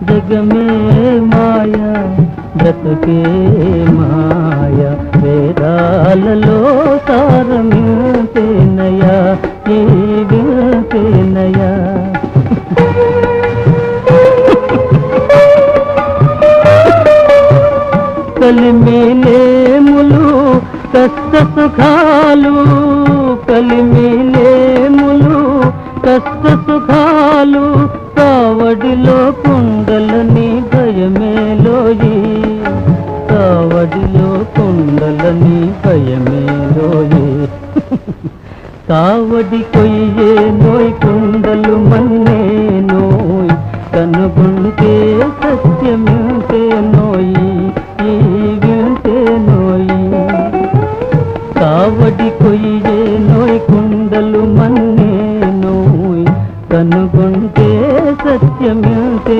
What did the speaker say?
జగమే మాయా బ్రతుకే మాయా వేదాలలో సారమింతేనయా ఈ వింతేనయా కలిమిలేములు కష్ట సుఖాలు కలిమిలేములు కష్ట సుఖాలు కావడిలో కుండలని భయమేలోయి కావడిలో కుండలని భయమేలోయి కావడి కొయ్యే నోయ్ కుండలు మన్నే నోయ్ కనుగొంటే సత్యమింతే నోయి ఈ వింతే నోయి కావడి కొయ్యే నోయ్ కుండలు మన్నే నోయ్ కనుగొంటే సత్యమింతే